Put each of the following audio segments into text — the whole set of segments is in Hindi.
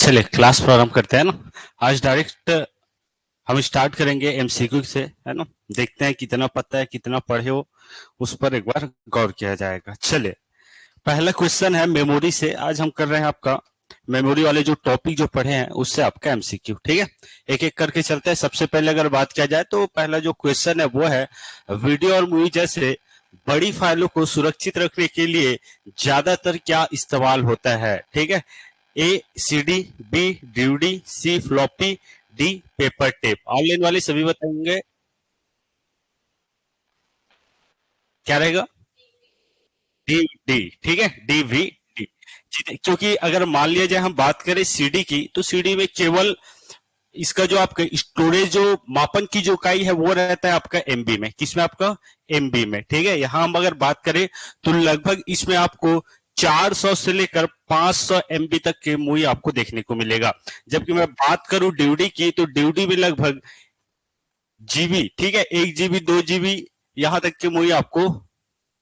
चलिए क्लास प्रारंभ करते हैं ना। आज डायरेक्ट हम स्टार्ट करेंगे एमसीक्यू से, है ना। देखते हैं कितना पता है, कितना पढ़े हो, उस पर एक बार गौर किया जाएगा। चलिए, पहला क्वेश्चन है मेमोरी से। आज हम कर रहे हैं आपका मेमोरी वाले जो टॉपिक जो पढ़े हैं उससे आपका एमसीक्यू। ठीक है, एक एक करके चलते हैं। सबसे पहले अगर बात किया जाए तो पहला जो क्वेश्चन है वो है, वीडियो और मूवी जैसे बड़ी फाइलों को सुरक्षित रखने के लिए ज्यादातर क्या इस्तेमाल होता है। ठीक है, A CD, B DVD, C floppy, D paper tape. Online वाले सभी बताएंगे क्या रहेगा। डी डी, ठीक है, डीवीडी। क्योंकि अगर मान लिया जाए हम बात करें सीडी की, तो सीडी में केवल इसका जो आपका स्टोरेज जो मापन की जो इकाई है वो रहता है आपका एमबी में। किसमें? आपका एमबी में। ठीक है, यहां हम अगर बात करें तो लगभग इसमें आपको 400 से लेकर 500 एमबी तक के मूवी आपको देखने को मिलेगा। जबकि मैं बात करूं डीवीडी की, तो डीवीडी में लगभग जीबी, ठीक है, 1 जीबी 2 जीबी यहां तक की मूवी आपको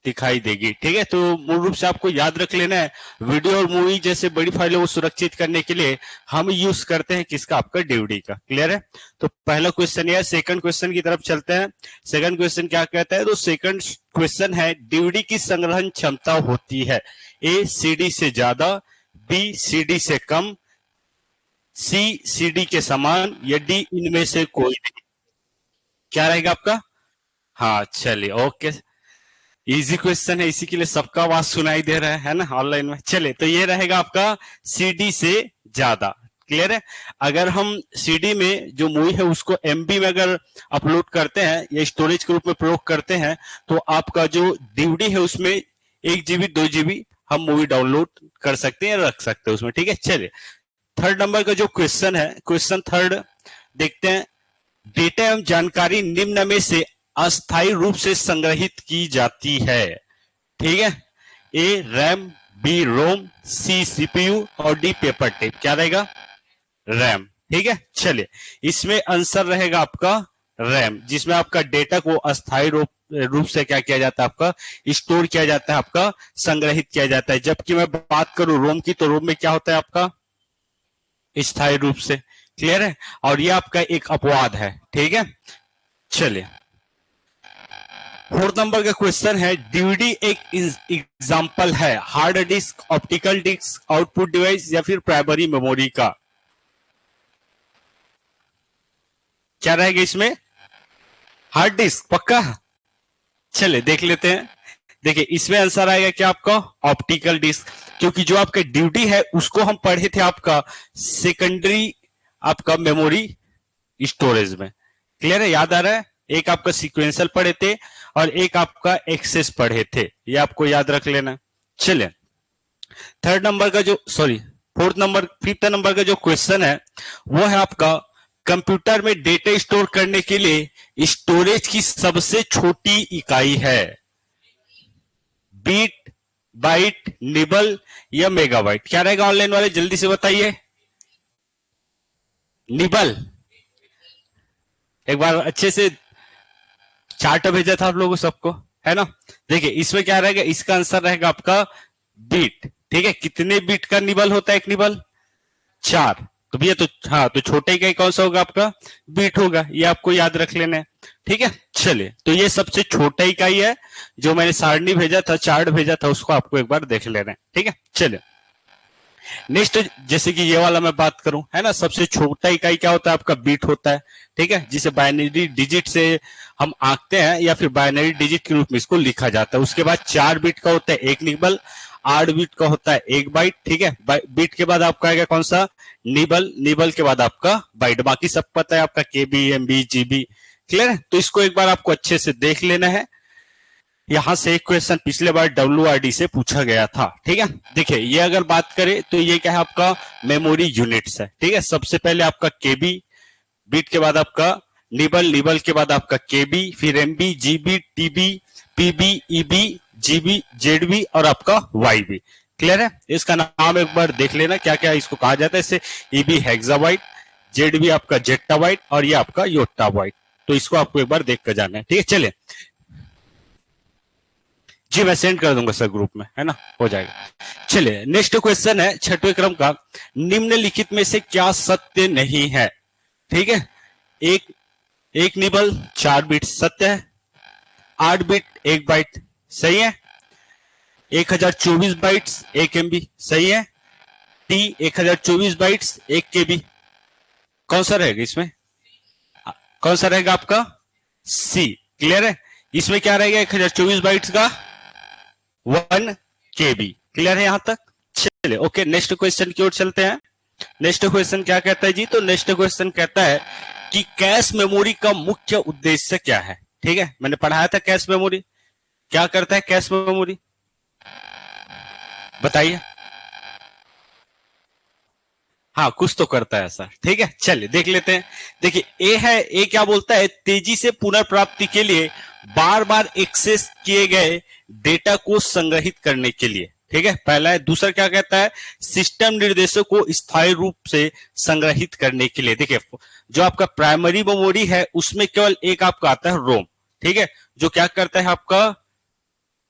दिखाई देगी। ठीक है, तो मूल रूप से आपको याद रख लेना है, वीडियो और मूवी जैसे बड़ी फाइलों को सुरक्षित करने के लिए हम यूज करते हैं किसका? आपका डीवीडी का। क्लियर है? तो पहला क्वेश्चन यह। सेकंड क्वेश्चन की तरफ चलते हैं। सेकंड क्वेश्चन क्या कहता है? तो सेकंड क्वेश्चन है, डीवीडी की संग्रहण क्षमता होती है ए सीडी से ज्यादा, बी सीडी से कम, सी सीडी के समान, या डी इनमें से कोई नहीं। क्या रहेगा आपका? हाँ, चलिए, ओके। इजी क्वेश्चन है, इसी के लिए सबका आवाज सुनाई दे रहा है ना ऑनलाइन में। चले, तो ये रहेगा आपका सीडी से ज्यादा। क्लियर है? अगर हम सीडी में जो मूवी है उसको एमबी में अगर अपलोड करते हैं या स्टोरेज के रूप में प्रयोग करते हैं, तो आपका जो डीवीडी है उसमें 1 जीबी 2 जीबी हम मूवी डाउनलोड कर सकते हैं, रख सकते हैं उसमें। ठीक है, चलिए थर्ड नंबर का जो क्वेश्चन है, क्वेश्चन थर्ड देखते हैं। डेटा एवं जानकारी निम्न में से अस्थायी रूप से संग्रहित की जाती है। ठीक है, A RAM, B ROM, C CPU और डी पेपर टेप। क्या रहेगा? रैम। ठीक है, चलिए इसमें आंसर रहेगा आपका रैम, जिसमें आपका डेटा को अस्थायी रूप से क्या किया जाता है? आपका स्टोर किया जाता है, आपका संग्रहित किया जाता है। जबकि मैं बात करूं रोम की, तो रोम में क्या होता है? आपका स्थायी रूप से। क्लियर है? और ये आपका एक अपवाद है। ठीक है, चलिए फोर्थ नंबर का क्वेश्चन है, डीवीडी एक एग्जाम्पल है hard disk, optical disk, output device या फिर प्राइमरी मेमोरी का। क्या रहेगा इसमें? हार्ड डिस्क पक्का? चले देख लेते हैं। देखिए इसमें आंसर आएगा क्या आपका? Optical disk. क्योंकि जो आपका ड्यूटी है उसको हम पढ़े थे आपका सेकेंडरी आपका मेमोरी स्टोरेज में। क्लियर है? याद आ रहा है? एक आपका सीक्वेंशियल पढ़े थे और एक आपका एक्सेस पढ़े थे, ये आपको याद रख लेना। चलिए थर्ड नंबर का जो फिफ्थ नंबर का जो क्वेश्चन है वो है आपका, कंप्यूटर में डेटा स्टोर करने के लिए स्टोरेज की सबसे छोटी इकाई है बीट, बाइट, निबल या मेगाबाइट। क्या रहेगा ऑनलाइन वाले? जल्दी से बताइए। निबल। एक बार अच्छे से चार्ट भेजा था आप लोगों सबको, है ना। देखिए इसमें क्या रहेगा, इसका आंसर रहेगा आपका बीट। ठीक है, कितने बीट का निबल होता है? एक निबल 4। तो भैया तो हाँ, तो छोटे इकाई कौन सा होगा? आपका बीट होगा, ये आपको याद रख लेना है। ठीक है, चलिए तो ये सबसे छोटा इकाई है। जो मैंने सारणी भेजा था, चार्ट भेजा था, उसको आपको एक बार देख लेना है। ठीक है, चलिए नेक्स्ट, जैसे कि ये वाला मैं बात करूं, है ना, सबसे छोटा इकाई क्या होता है? आपका बीट होता है। ठीक है, जिसे बाइनरी डिजिट से हम आंकते हैं या फिर बाइनरी डिजिट के रूप में इसको लिखा जाता है। उसके बाद 4 बीट का होता है एक निबल, 8 बीट का होता है एक बाइट। ठीक है, बीट के बाद आपका आएगा कौन सा? निबल। निबल के बाद आपका बाइट। बाकी सब पता है आपका केबी, एमबी, जीबी। क्लियर है? तो इसको एक बार आपको अच्छे से देख लेना है। यहां से एक क्वेश्चन पिछले बार WRD से पूछा गया था। ठीक है, देखिए ये अगर बात करें तो ये क्या है? आपका मेमोरी यूनिट्स है। ठीक है, सबसे पहले आपका केबी, बीट के बाद आपका निबल, निबल के बाद आपका केबी, फिर MB, GB, TB, PB, EB, GB, ZB और आपका वाईबी। क्लियर है? इसका नाम एक बार देख लेना क्या क्या इसको कहा जाता है। इससे ईबी हेक्साबाइट, जेडबी आपका जेट्टाबाइट और ये आपका योट्टाबाइट। तो इसको आपको एक बार देख कर जाना है। ठीक है, चलिए जी मैं सेंड कर दूंगा सर ग्रुप में, है ना, हो जाएगा। चलिए नेक्स्ट क्वेश्चन है छठवें क्रम का, निम्नलिखित में से क्या सत्य नहीं है? ठीक है, एक एक निबल 4 बिट सत्य है, 8 बिट 1 बाइट सही है, 1024 बाइट्स 1 MB सही है, टी 1024 बाइट्स 1 KB कौन सा रहेगा इसमें? कौन सा रहेगा आपका? सी। क्लियर है, इसमें क्या रहेगा 1024 बाइट्स का 1 KB। क्लियर है यहां तक? चलिए ओके, नेक्स्ट क्वेश्चन की ओर चलते हैं। नेक्स्ट क्वेश्चन क्या कहता है जी? तो नेक्स्ट क्वेश्चन कहता है कि कैश मेमोरी का मुख्य उद्देश्य क्या है? ठीक है, मैंने पढ़ाया था कैश मेमोरी क्या करता है। कैश मेमोरी बताइए। हाँ कुछ तो करता है सर, ठीक है, चलिए देख लेते हैं। देखिए ए है, ए क्या बोलता है? तेजी से पुनर्प्राप्ति के लिए बार बार एक्सेस किए गए डेटा को संग्रहित करने के लिए, ठीक है, पहला है। दूसरा क्या कहता है? सिस्टम निर्देशों को स्थायी रूप से संग्रहित करने के लिए। देखिए जो आपका प्राइमरी मेमोरी है उसमें केवल एक आपका आता है रोम, ठीक है, जो क्या करता है आपका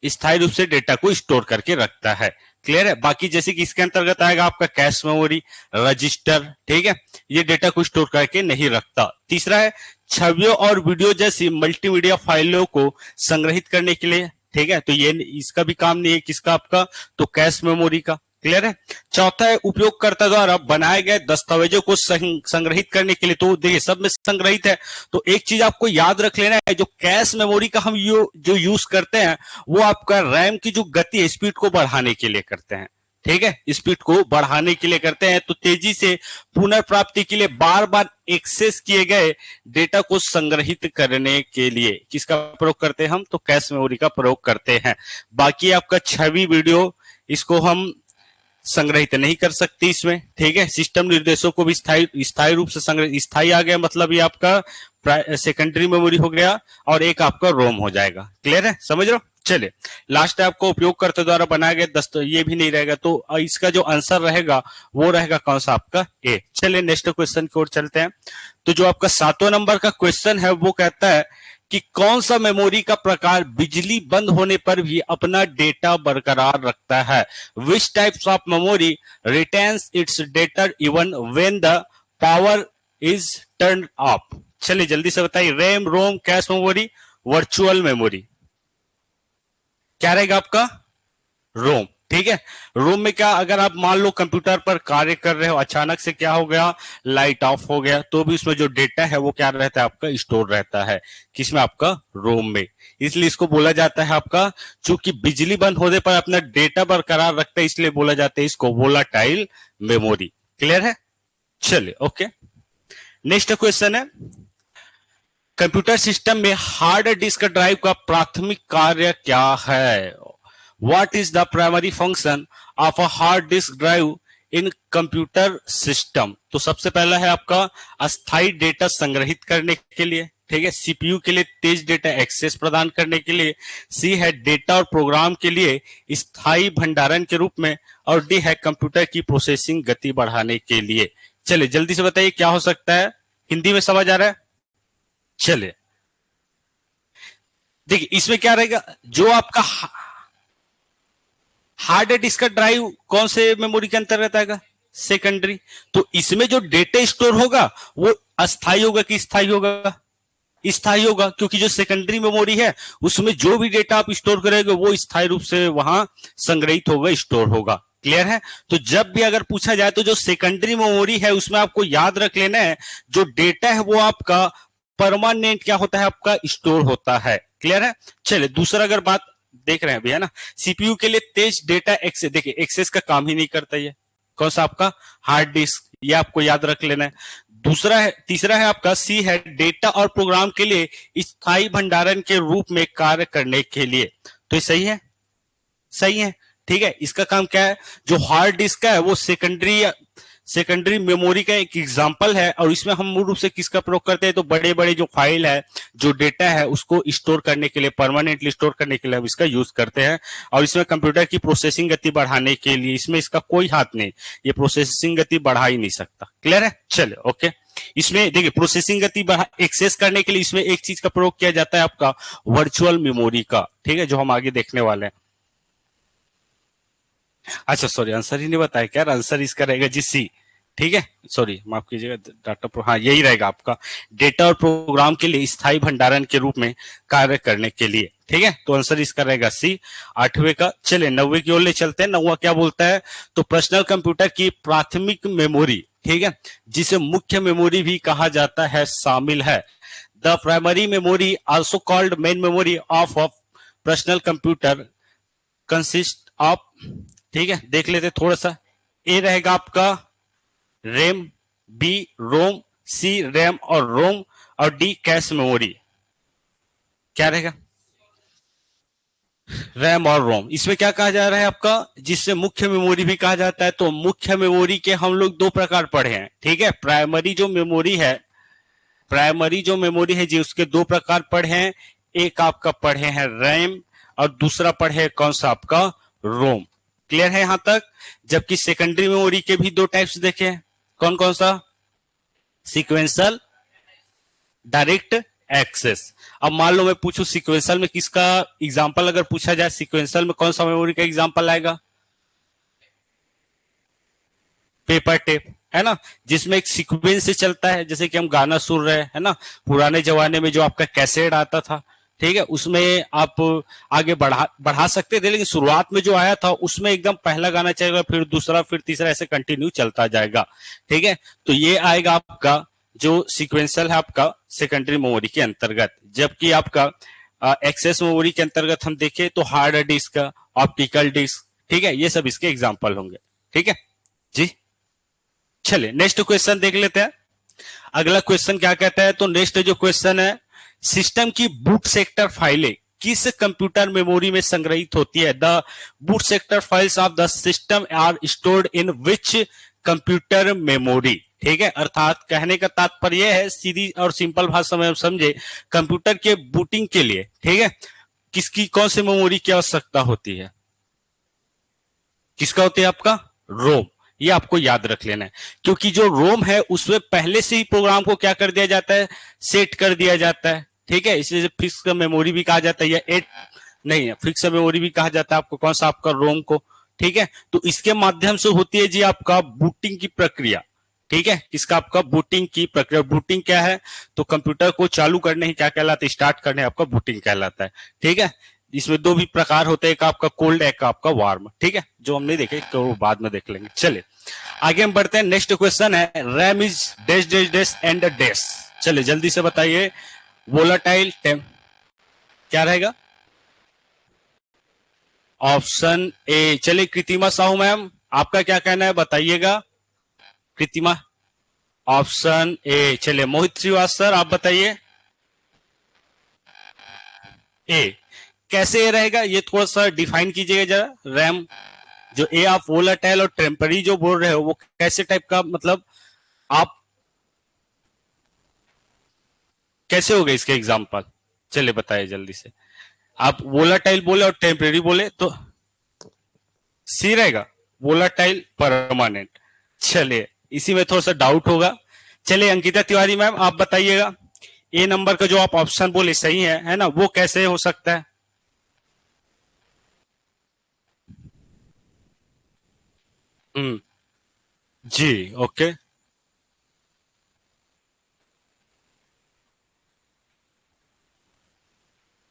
स्थायी रूप से डेटा को स्टोर करके रखता है। क्लियर है, बाकी जैसे कि इसके अंतर्गत आएगा आपका कैश मेमोरी, रजिस्टर, ठीक है, ये डेटा को स्टोर करके नहीं रखता। तीसरा है छवियों और वीडियो जैसी मल्टीमीडिया फाइलों को संग्रहित करने के लिए, ठीक है, तो ये इसका भी काम नहीं है, किसका? आपका तो कैश मेमोरी का। क्लियर है। चौथा है उपयोगकर्ता द्वारा बनाए गए दस्तावेजों को संग्रहित करने के लिए, तो देखिए सब में संग्रहित है। तो एक चीज आपको याद रख लेना है, जो कैश मेमोरी का हम जो यूज करते हैं वो आपका रैम की जो गति है, स्पीड को बढ़ाने के लिए करते हैं, ठीक है, स्पीड को बढ़ाने के लिए करते हैं। तो तेजी से पुनर्प्राप्ति के लिए बार बार एक्सेस किए गए डेटा को संग्रहित करने के लिए किसका प्रयोग करते हैं हम? तो कैश मेमोरी का प्रयोग करते हैं। बाकी आपका छवि, वीडियो, इसको हम संग्रहित नहीं कर सकती इसमें, ठीक है। सिस्टम निर्देशों को भी स्थायी रूप से संग्रहित, स्थायी आ गया मतलब ये आपका सेकेंडरी मेमोरी हो गया और एक आपका रोम हो जाएगा। क्लियर है, समझ रहे हो? चलिए लास्ट है आपको उपयोगकर्ता द्वारा बनाए गए ये भी नहीं रहेगा, तो इसका जो आंसर रहेगा वो रहेगा कौन सा? आपका ए। चलिए नेक्स्ट क्वेश्चन की ओर चलते हैं। तो जो आपका 7वां नंबर का क्वेश्चन है वो कहता है कि कौन सा मेमोरी का प्रकार बिजली बंद होने पर भी अपना डेटा बरकरार रखता है? Which types of memory retains its data even when the power is turned off? चलिए जल्दी से बताइए, रैम, रोम, कैश मेमोरी, वर्चुअल मेमोरी, क्या रहेगा आपका? रोम, ठीक है। रोम में क्या, अगर आप मान लो कंप्यूटर पर कार्य कर रहे हो, अचानक से क्या हो गया, लाइट ऑफ हो गया, तो भी उसमें जो डेटा है वो क्या रहता है? आपका स्टोर रहता है। किसमें? आपका रोम में। इसलिए इसको बोला जाता है आपका, चूंकि बिजली बंद होने पर अपना डेटा बरकरार रखता है, इसलिए बोला जाता है इसको वोलाटाइल मेमोरी। क्लियर है? चलिए ओके, नेक्स्ट क्वेश्चन है, कंप्यूटर सिस्टम में हार्ड डिस्क ड्राइव का प्राथमिक कार्य क्या है? What is the primary function of a hard disk drive in computer system? तो सबसे पहला है आपका अस्थायी डेटा संग्रहित करने के लिए, ठीक है। सीपीयू के लिए तेज डेटा एक्सेस प्रदान करने के लिए। सी है डेटा और प्रोग्राम के लिए स्थायी भंडारण के रूप में। और डी है कंप्यूटर की प्रोसेसिंग गति बढ़ाने के लिए। चलिए जल्दी से बताइए क्या हो सकता है? हिंदी में समझ आ रहा है? चलिए देखिए इसमें क्या रहेगा, जो आपका हार्ड डिस्क का ड्राइव कौन से मेमोरी के अंतर्गत आएगा? सेकेंडरी। तो इसमें जो डेटा स्टोर होगा वो अस्थायी होगा कि स्थायी होगा? स्थायी होगा, क्योंकि जो सेकेंडरी मेमोरी है उसमें जो भी डेटा आप स्टोर करेंगे वो स्थायी रूप से वहां संग्रहित होगा, स्टोर होगा। क्लियर है? तो जब भी अगर पूछा जाए तो जो सेकेंडरी मेमोरी है उसमें आपको याद रख लेना है, जो डेटा है वो आपका परमानेंट क्या होता है? आपका स्टोर होता है। क्लियर है? चलिए दूसरा अगर बात देख रहे हैं अभी, है ना, सीपीयू के लिए तेज डेटा एक्सेस, देखिए एक्सेस का काम ही नहीं करता ये, कौन सा? आपका हार्ड डिस्क, ये आपको याद रख लेना है। दूसरा है, तीसरा है आपका सी है डेटा और प्रोग्राम के लिए स्थायी भंडारण के रूप में कार्य करने के लिए। तो ये सही है, सही है, ठीक है। इसका काम क्या है? जो हार्ड डिस्क है वो सेकेंडरी मेमोरी का एक एग्जांपल है, और इसमें हम मूल रूप से किसका प्रयोग करते हैं? तो बड़े बड़े जो फाइल है, जो डेटा है उसको स्टोर करने के लिए, परमानेंटली स्टोर करने के लिए हम इसका यूज करते हैं। और इसमें कंप्यूटर की प्रोसेसिंग गति बढ़ाने के लिए इसमें इसका कोई हाथ नहीं, ये प्रोसेसिंग गति बढ़ा ही नहीं सकता। क्लियर है? चलिए ओके, इसमें देखिए प्रोसेसिंग गति एक्सेस करने के लिए इसमें एक चीज का प्रयोग किया जाता है आपका वर्चुअल मेमोरी का, ठीक है, जो हम आगे देखने वाले हैं। अच्छा सॉरी, आंसर ही नहीं बताया क्या, आंसर इसका रहेगा जी सी। ठीक है, सॉरी माफ कीजिएगा, डाटा हाँ यही रहेगा आपका, डेटा और प्रोग्राम के लिए स्थायी भंडारण के रूप में कार्य करने के लिए। ठीक है, तो आंसर इसका रहेगा सी, आठवें का। चले नौवे की ओर ले चलते हैं। नौवा क्या बोलता है, तो पर्सनल कंप्यूटर की प्राथमिक मेमोरी, ठीक है, जिसे मुख्य मेमोरी भी कहा जाता है, शामिल है। The primary memory also called main memory of personal computer consist of, ठीक है देख लेते थोड़ा सा। ए रहेगा आपका रैम, बी रोम, सी रैम और रोम, और डी कैश मेमोरी। क्या रहेगा, रैम और रोम। इसमें क्या कहा जा रहा है आपका, जिससे मुख्य मेमोरी भी कहा जाता है। तो मुख्य मेमोरी के हम लोग दो प्रकार पढ़े हैं, ठीक है। प्राइमरी जो मेमोरी है, प्राइमरी जो मेमोरी है जी, उसके दो प्रकार पढ़े हैं। एक आपका पढ़े हैं रैम, और दूसरा पढ़े कौन सा आपका, रोम। क्लियर है यहां तक। जबकि सेकेंडरी मेमोरी के भी दो टाइप्स देखे हैं, कौन कौन सा, सीक्वेंशियल, डायरेक्ट एक्सेस। अब मान लो मैं पूछूं सीक्वेंशियल में किसका एग्जांपल अगर पूछा जाए, सीक्वेंशियल में कौन सा मेमोरी का एग्जांपल आएगा, पेपर टेप, है ना, जिसमें एक सीक्वेंस से चलता है, जैसे कि हम गाना सुन रहे हैं, है ना। पुराने जमाने में जो आपका कैसेट आता था, ठीक है, उसमें आप आगे बढ़ा सकते थे, लेकिन शुरुआत में जो आया था उसमें एकदम पहला गाना चलेगा, फिर दूसरा, फिर तीसरा, ऐसे कंटिन्यू चलता जाएगा। ठीक है, तो ये आएगा आपका जो सीक्वेंशियल है आपका सेकेंडरी मेमोरी के अंतर्गत। जबकि आपका एक्सेस मेमोरी के अंतर्गत हम देखें तो हार्ड डिस्क, ऑप्टिकल डिस्क, ठीक है, ये सब इसके एग्जाम्पल होंगे। ठीक है जी, चलिए नेक्स्ट क्वेश्चन देख लेते हैं। अगला क्वेश्चन क्या कहता है, तो नेक्स्ट जो क्वेश्चन है, सिस्टम की बूट सेक्टर फाइलें किस कंप्यूटर मेमोरी में संग्रहित होती है। The boot sector files of the system are stored in which computer memory. ठीक है, अर्थात कहने का तात्पर्य है, सीधी और सिंपल भाषा में हम समझे, कंप्यूटर के बूटिंग के लिए, ठीक है, किसकी कौन सी मेमोरी की आवश्यकता होती है, किसका होती है आपका, रोम। ये आपको याद रख लेना है, क्योंकि जो रोम है उसमें पहले से ही प्रोग्राम को क्या कर दिया जाता है, सेट कर दिया जाता है। ठीक है, इसलिए फिक्स मेमोरी भी कहा जाता है, या एट नहीं है, फिक्स मेमोरी भी कहा जाता है आपको, कौन सा आपका रोम को। ठीक है, तो इसके माध्यम से होती है जी आपका बूटिंग की प्रक्रिया। ठीक है, किसका, आपका बूटिंग की प्रक्रिया। बूटिंग क्या है, तो कंप्यूटर को चालू करने ही क्या कहलाता है, स्टार्ट करने आपका बूटिंग कहलाता है। ठीक है, इसमें दो भी प्रकार होते हैं, एक आपका कोल्ड, एक आपका वार्म। ठीक है, जो हम नहीं देखे तो बाद में देख लेंगे। चलिए आगे हम बढ़ते हैं। नेक्स्ट क्वेश्चन है, RAM is dash dash dash and dash. चलिए जल्दी से बताइए, वोलाटाइल टेम क्या रहेगा, ऑप्शन ए। चलिए कृतिमा साहू मैम, आपका क्या कहना है बताइएगा, कृतिमा, ऑप्शन ए। चलिए मोहित श्रीवास्तव सर, आप बताइए, ए। कैसे रहेगा ये थोड़ा सा डिफाइन कीजिएगा जरा। रैम जो ए आप वोलाटाइल और टेम्पररी जो बोल रहे हो, वो कैसे टाइप का, मतलब आप कैसे हो गए इसके एग्जांपल, चलिए बताइए जल्दी से। आप वोलाटाइल बोले और टेम्पररी बोले तो सी रहेगा, वोलाटाइल परमानेंट। चलिए इसी में थोड़ा सा डाउट होगा। चलिए अंकिता तिवारी मैम आप बताइएगा, ए नंबर का जो आप ऑप्शन बोले सही है ना, वो कैसे हो सकता है। जी ओके,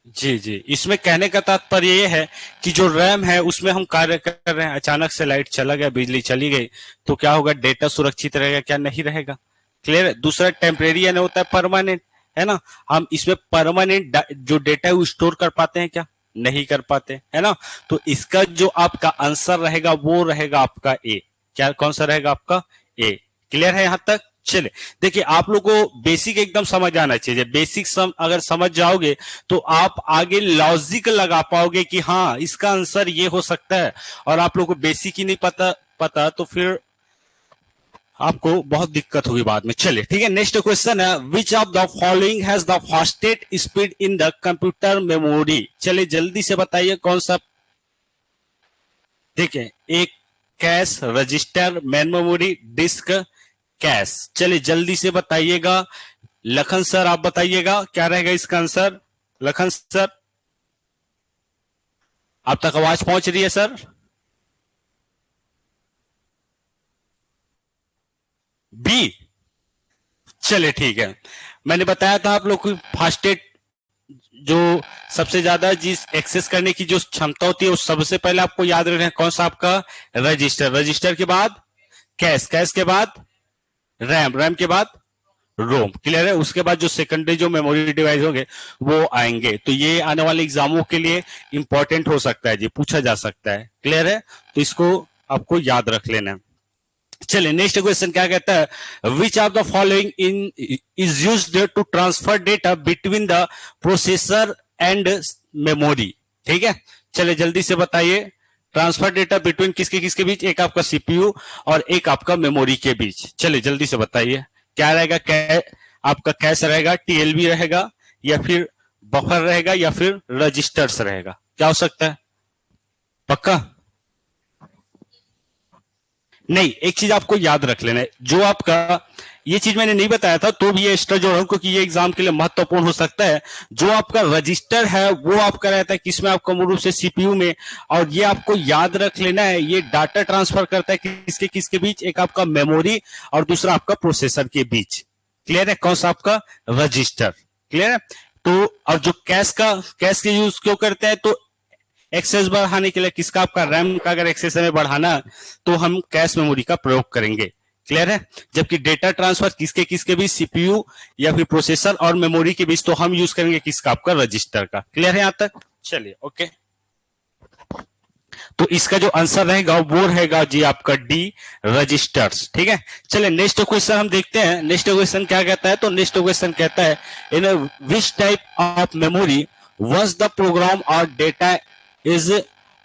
जी जी, इसमें कहने का तात्पर्य ये है कि जो रैम है उसमें हम कार्य कर रहे हैं, अचानक से लाइट चला गया, बिजली चली गई, तो क्या होगा, डेटा सुरक्षित रहेगा क्या, नहीं रहेगा। क्लियर है। दूसरा टेम्परेरी यानी होता है परमानेंट, है ना, हम इसमें परमानेंट जो डेटा है वो स्टोर कर पाते हैं क्या, नहीं कर पाते, है ना। तो इसका जो आपका आंसर रहेगा वो रहेगा आपका ए। क्या कौन सा रहेगा आपका, ए। क्लियर है यहां तक। चले देखिए, आप लोग को बेसिक एकदम समझ आना चाहिए। बेसिक अगर समझ जाओगे तो आप आगे लॉजिक लगा पाओगे कि हाँ इसका आंसर ये हो सकता है। और आप लोग को बेसिक ही नहीं पता पता तो फिर आपको बहुत दिक्कत होगी बाद में। चलिए ठीक है, नेक्स्ट क्वेश्चन है, which of the following has the fastest speed in the computer memory. चलिए जल्दी से बताइए कौन सा। देखिए, एक cache, register, main memory, disk, cache. चलिए जल्दी से बताइएगा। लखन सर आप बताइएगा क्या रहेगा इसका आंसर। लखन सर आप तक आवाज पहुंच रही है सर। बी। चलिए ठीक है, मैंने बताया था आप लोग को फास्टेस्ट जो सबसे ज्यादा जिस एक्सेस करने की जो क्षमता होती है, उस सबसे पहले आपको याद रखना है कौन सा आपका रजिस्टर, रजिस्टर के बाद कैश, कैश के बाद रैम, रैम के बाद रोम। क्लियर है? उसके बाद जो सेकेंडरी जो मेमोरी डिवाइस होंगे वो आएंगे। तो ये आने वाले एग्जामों के लिए इंपॉर्टेंट हो सकता है जी, पूछा जा सकता है। क्लियर है? तो इसको आपको याद रख लेना है। चलिए नेक्स्ट क्वेश्चन क्या कहता है, which of the following in is used to transfer data between the processor and memory. ठीक है, चलिए जल्दी से बताइए, ट्रांसफर डेटा बिटवीन किसके किसके बीच, एक आपका सीपीयू और एक आपका मेमोरी के बीच। चलिए जल्दी से बताइए क्या रहेगा, आपका कैश रहेगा, टीएलबी रहेगा, या फिर बफर रहेगा, या फिर रजिस्टर्स रहेगा, क्या हो सकता है? पक्का? नहीं, एक चीज आपको याद रख लेना है, जो आपका ये चीज मैंने नहीं बताया था तो भी ये एक्स्ट्रा जोड़ रहा हूं क्योंकि ये एग्जाम के लिए महत्वपूर्ण हो सकता है। जो आपका रजिस्टर है वो आपका रहता है किसमें, आपका मूल रूप से सीपीयू में, और ये आपको याद रख लेना है, ये डाटा ट्रांसफर करता है किसके किसके बीच, एक आपका मेमोरी और दूसरा आपका प्रोसेसर के बीच। क्लियर है? कौन सा आपका रजिस्टर। क्लियर है? तो और जो कैश के यूज क्यों करते हैं, तो एक्सेस बढ़ाने के लिए किसका, आपका रैम का अगर एक्सेस हमें बढ़ाना तो हम कैश मेमोरी का प्रयोग करेंगे। क्लियर है? जबकि डेटा ट्रांसफर किसके किसके बीच, सीपीयू या फिर प्रोसेसर और मेमोरी के बीच, तो हम यूज करेंगे किसका, आपका रजिस्टर का। क्लियर है यहां तक? चलिए ओके, तो इसका जो आंसर रहेगा वो रहेगा जी आपका डी, रजिस्टर्स। ठीक है, चलिए नेक्स्ट क्वेश्चन हम देखते हैं। नेक्स्ट क्वेश्चन क्या कहता है, तो नेक्स्ट क्वेश्चन कहता है in which type of memory once the program और data is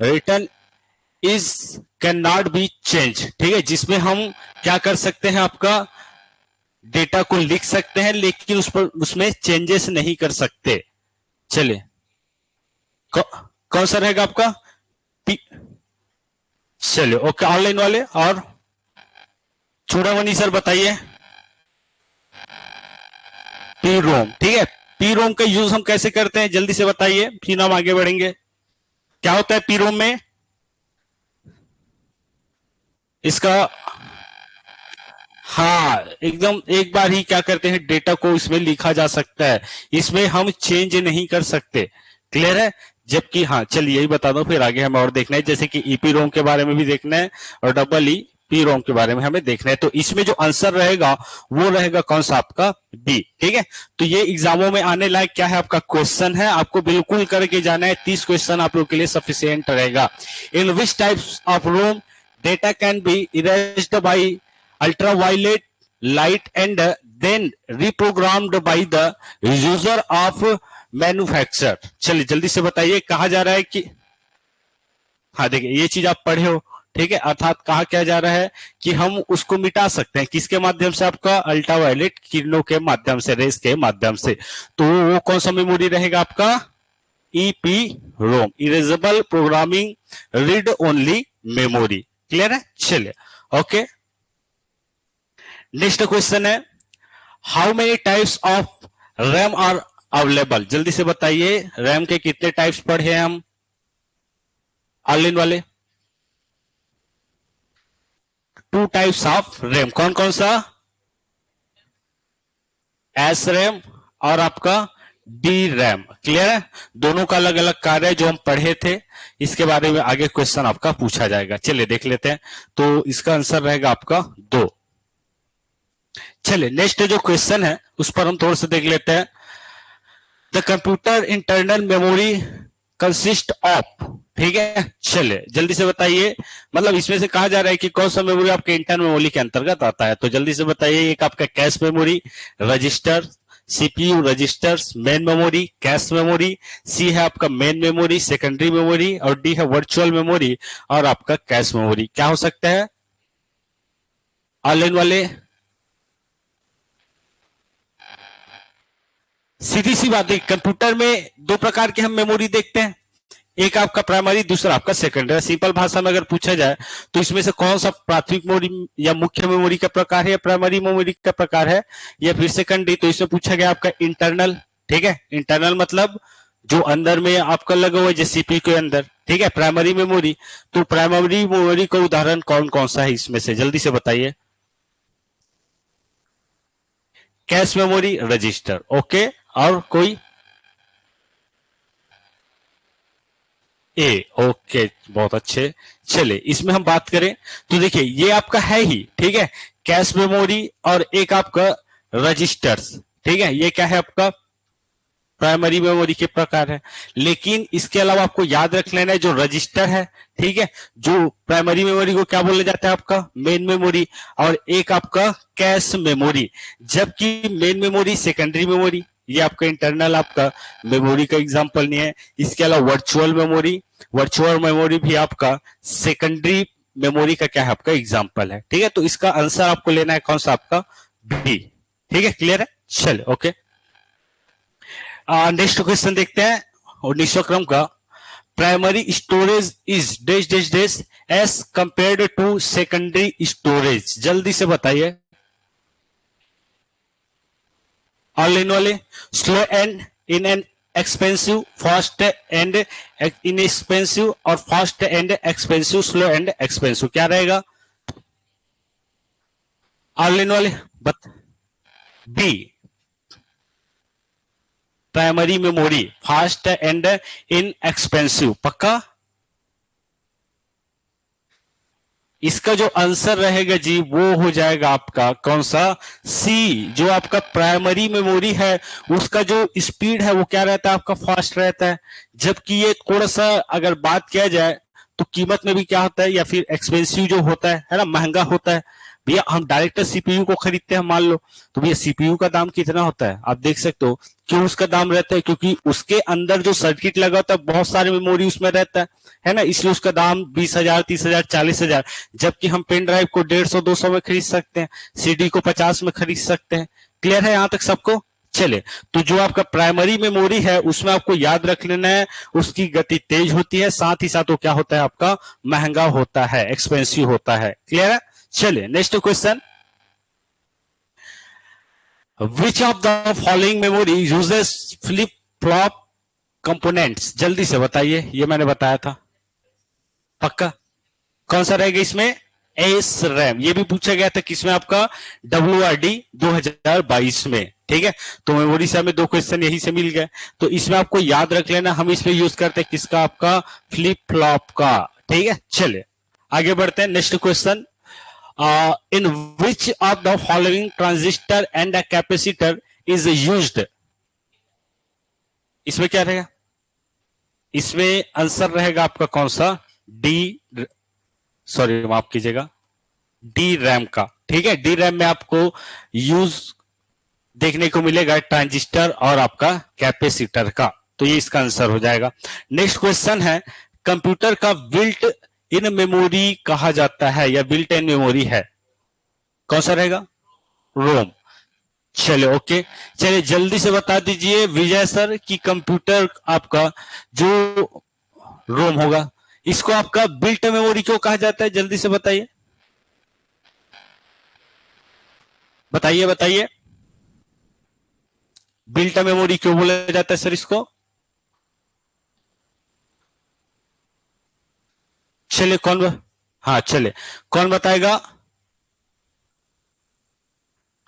written is can not be change. ठीक है, जिसमें हम क्या कर सकते हैं, आपका डेटा को लिख सकते हैं लेकिन उस पर उसमें चेंजेस नहीं कर सकते। चलिए कौन सा रहेगा आपका, चलिए ओके, ऑनलाइन वाले और चूड़ामणि सर बताइए, पी रोम। ठीक है, पी रोम का यूज हम कैसे करते हैं जल्दी से बताइए, फिर हम आगे बढ़ेंगे। क्या होता है पी रोम में, इसका हाँ एकदम एक बार ही क्या करते हैं, डेटा को इसमें लिखा जा सकता है, इसमें हम चेंज नहीं कर सकते। क्लियर है? जबकि हाँ चलिए यही बता दो, फिर आगे हमें और देखना है, जैसे कि ईपी रोम के बारे में भी देखना है और डबल ई पी रोम के बारे में हमें देखना है। तो इसमें जो आंसर रहेगा वो रहेगा कौन सा, आपका बी। ठीक है, तो ये एग्जामों में आने लायक क्या है, आपका क्वेश्चन है, आपको बिल्कुल करके जाना है। 30 क्वेश्चन आप लोग के लिए सफिशियंट रहेगा। In which types of ROM data can be erased by ultraviolet light and then reprogrammed by the user of manufacturer। चलिए जल्दी से बताइए, कहा जा रहा है कि हाँ देखिए ये चीज आप पढ़े हो। ठीक है, अर्थात कहा क्या जा रहा है कि हम उसको मिटा सकते हैं किसके माध्यम से, आपका अल्ट्रावायलेट किरणों के माध्यम से, रेस के माध्यम से। तो वो कौन सा मेमोरी रहेगा, आपका EPROM, erasable programming read only memory. Clear है? चलिए ओके, नेक्स्ट क्वेश्चन है how many types of RAM are available. जल्दी से बताइए रैम के कितने टाइप्स पढ़े हैं हम ऑनलाइन वाले, 2 टाइप्स ऑफ रैम, कौन कौन सा, एस रैम और आपका डी रैम। क्लियर है? दोनों का अलग अलग कार्य है जो हम पढ़े थे, इसके बारे में आगे क्वेश्चन आपका पूछा जाएगा। चलिए देख लेते हैं, तो इसका आंसर रहेगा आपका 2। चलिए नेक्स्ट जो क्वेश्चन है उस पर हम थोड़ा सा देख लेते हैं। The computer internal memory consist of. ठीक है, चलिए जल्दी से बताइए, मतलब इसमें से कहा जा रहा है कि कौन सा मेमोरी आपके इंटरनल मेमोरी के अंतर्गत आता है। तो जल्दी से बताइए, एक आपका cache memory, register, CPU registers, main memory, cache memory, C है आपका मेन मेमोरी, सेकेंडरी मेमोरी, और डी है वर्चुअल मेमोरी और आपका कैश मेमोरी। क्या हो सकता है ऑनलाइन वाले, सीधी सी बात है, कंप्यूटर में 2 प्रकार के हम मेमोरी देखते हैं, एक आपका प्राइमरी, दूसरा आपका सेकेंडरी। सिंपल भाषा में अगर पूछा जाए तो इसमें से कौन सा प्राथमिक मेमोरी या मुख्य मेमोरी का प्रकार है, या प्राइमरी मेमोरी का प्रकार है, या फिर सेकेंडरी। तो इसमें पूछा गया आपका इंटरनल। ठीक है, इंटरनल मतलब जो अंदर में आपका लगा हुआ है जैसे सीपीयू के अंदर। ठीक है, प्राइमरी मेमोरी, तो प्राइमरी मेमोरी का उदाहरण कौन कौन सा है इसमें से, जल्दी से बताइए। Cash memory, register. ओके, और कोई? ए, ओके, बहुत अच्छे। चले इसमें हम बात करें तो देखिए ये आपका है ही, ठीक है, कैश मेमोरी और एक आपका रजिस्टर्स। ठीक है, ये क्या है आपका प्राइमरी मेमोरी के प्रकार है। लेकिन इसके अलावा आपको याद रख लेना है जो रजिस्टर है, ठीक है, जो प्राइमरी मेमोरी को क्या बोला जाता है आपका मेन मेमोरी, और एक आपका कैश मेमोरी। जबकि मेन मेमोरी सेकेंडरी मेमोरी, ये आपका इंटरनल आपका मेमोरी का एग्जांपल नहीं है। इसके अलावा वर्चुअल मेमोरी, वर्चुअल मेमोरी भी आपका सेकेंडरी मेमोरी का क्या है आपका एग्जांपल है। ठीक है, तो इसका आंसर आपको लेना है कौन सा आपका बी। ठीक है, क्लियर है, चल ओके। नेक्स्ट क्वेश्चन देखते हैं 1900 क्रम का। Primary storage is dash dash dash as compared to secondary storage, जल्दी से बताइए। ऑल इन वाले, slow and inexpensive, fast and inexpensive, और fast and expensive, slow and expensive, क्या रहेगा? ऑल इन वाले बत B, primary memory, fast and inexpensive, पक्का? इसका जो आंसर रहेगा जी वो हो जाएगा आपका कौन सा, सी। जो आपका प्राइमरी मेमोरी है उसका जो स्पीड है वो क्या रहता है आपका फास्ट रहता है। जबकि ये थोड़ा सा अगर बात किया जाए तो कीमत में भी क्या होता है, या फिर एक्सपेंसिव जो होता है ना, महंगा होता है। भैया हम डायरेक्ट सीपीयू को खरीदते हैं मान लो, तो भैया सीपीयू का दाम कितना होता है आप देख सकते हो। क्यों उसका दाम रहता है? क्योंकि उसके अंदर जो सर्किट लगा होता है बहुत सारे मेमोरी उसमें रहता है ना, इसलिए उसका दाम 20,000, 30,000, 40,000। जबकि हम पेन ड्राइव को 150, 200 में खरीद सकते हैं, सीडी को 50 में खरीद सकते हैं। क्लियर है यहां तक सबको? चले, तो जो आपका प्राइमरी मेमोरी है उसमें आपको याद रख लेना है उसकी गति तेज होती है, साथ ही साथ वो क्या होता है आपका महंगा होता है, एक्सपेंसिव होता है। क्लियर है? चलिए next question. Which of the following memory uses flip flop components, जल्दी से बताइए, ये मैंने बताया था, पक्का? कौन सा रहेगा इसमें? S RAM. ये भी पूछा गया था किसमें आपका WRD 2022 में। ठीक है, तो मेमोरी से हमें दो क्वेश्चन यही से मिल गए, तो इसमें आपको याद रख लेना हम इसमें यूज करते हैं किसका, आपका फ्लिप फ्लॉप का। ठीक है, चलिए आगे बढ़ते हैं। Next question, in which of the following transistor and a capacitor is used, इसमें क्या रहेगा? इसमें आंसर रहेगा आपका कौन सा, डी, सॉरी माफ कीजिएगा, डी रैम का। ठीक है, डी रैम में आपको यूज देखने को मिलेगा ट्रांजिस्टर और आपका कैपेसिटर का, तो ये इसका आंसर हो जाएगा। नेक्स्ट क्वेश्चन है, कंप्यूटर का बिल्ट इन मेमोरी कहा जाता है या बिल्ट इन मेमोरी है, कौन सा रहेगा? रोम। चलिए ओके, चलिए जल्दी से बता दीजिए विजय सर कि कंप्यूटर आपका जो रोम होगा इसको आपका बिल्ट मेमोरी क्यों कहा जाता है, जल्दी से बताइए, बताइए बताइए, बिल्ट मेमोरी क्यों बोला जाता है सर इसको? चलिए हाँ चलिए कौन बताएगा?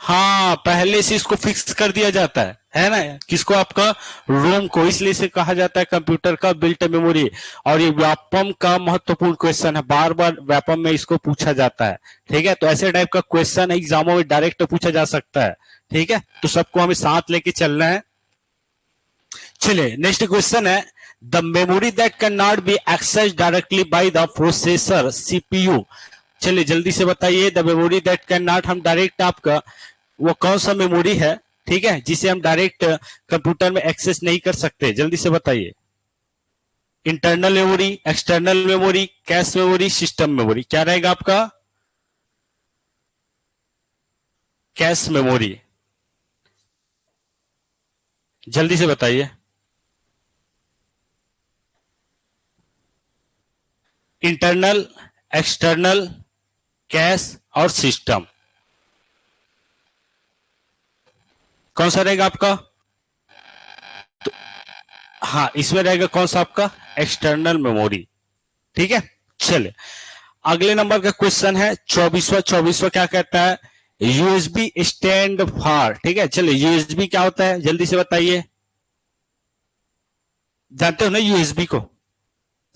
हाँ, पहले से इसको फिक्स कर दिया जाता है ना, किसको, आपका रोम को, इसलिए इसे कहा जाता है कंप्यूटर का बिल्ट मेमोरी। और ये व्यापम का महत्वपूर्ण क्वेश्चन है, बार बार व्यापम में इसको पूछा जाता है। ठीक है, तो ऐसे टाइप का क्वेश्चन एग्जामों में डायरेक्ट पूछा जा सकता है। ठीक है, तो सबको हमें साथ लेके चलना है। चलिए नेक्स्ट क्वेश्चन है, the memory that can not be access directly by the processor CPU. चलिए जल्दी से बताइए, the memory that can not, हम डायरेक्ट आपका वो कौन सा मेमोरी है, ठीक है, जिसे हम डायरेक्ट कंप्यूटर में एक्सेस नहीं कर सकते, जल्दी से बताइए। Internal memory, external memory, cache memory, system memory, क्या रहेगा आपका? कैश मेमोरी, जल्दी से बताइए। इंटरनल, एक्सटर्नल, कैश और सिस्टम, कौन सा रहेगा आपका? तो हाँ, इसमें रहेगा कौन सा आपका एक्सटर्नल मेमोरी। ठीक है, चलिए अगले नंबर का क्वेश्चन है 24वां। 24वां क्या कहता है, यूएसबी स्टैंड फॉर, ठीक है। चलिए यूएसबी क्या होता है जल्दी से बताइए, जानते हो ना यूएसबी को,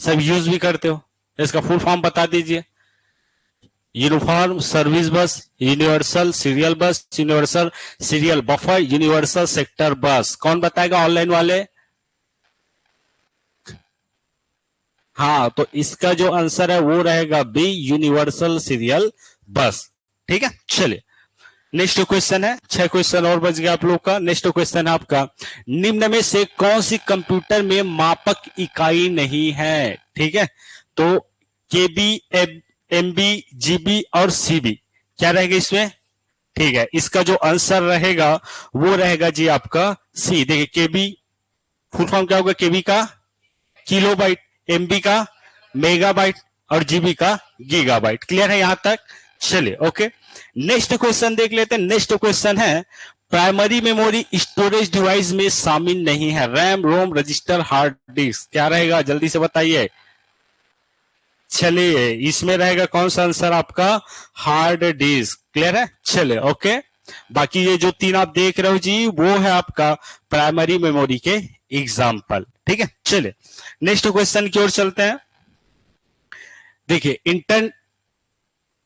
सब यूज भी करते हो, इसका फुल फॉर्म बता दीजिए। यूनिफॉर्म सर्विस बस, यूनिवर्सल सीरियल बस, universal serial buffer, universal sector बस। कौन बताएगा ऑनलाइन वाले? हाँ, तो इसका जो आंसर है वो रहेगा बी, यूनिवर्सल सीरियल बस, ठीक है। चलिए नेक्स्ट क्वेश्चन है, 6 क्वेश्चन और बच गया आप लोग का। नेक्स्ट क्वेश्चन है आपका, निम्न में से कौन सी कंप्यूटर में मापक इकाई नहीं है, ठीक है। तो केबी, एमबी, जीबी और सीबी क्या रहेगा इसमें, ठीक है। इसका जो आंसर रहेगा वो रहेगा जी आपका सी। देखिए केबी फुल फॉर्म क्या होगा, केबी का किलोबाइट, एमबी का मेगाबाइट और जीबी का गीगाबाइट। क्लियर है यहां तक? चलिए ओके, नेक्स्ट क्वेश्चन देख लेते हैं। नेक्स्ट क्वेश्चन है, प्राइमरी मेमोरी स्टोरेज डिवाइस में शामिल नहीं है, रैम, रोम, रजिस्टर, हार्ड डिस्क। क्या रहेगा जल्दी से बताइए। चलिए इसमें रहेगा कौन सा आंसर आपका, हार्ड डिस्क। क्लियर है? चलिए ओके, बाकी ये जो तीन आप देख रहे हो जी वो है आपका प्राइमरी मेमोरी के एग्जाम्पल, ठीक है। चलिए नेक्स्ट क्वेश्चन की ओर चलते हैं। देखिए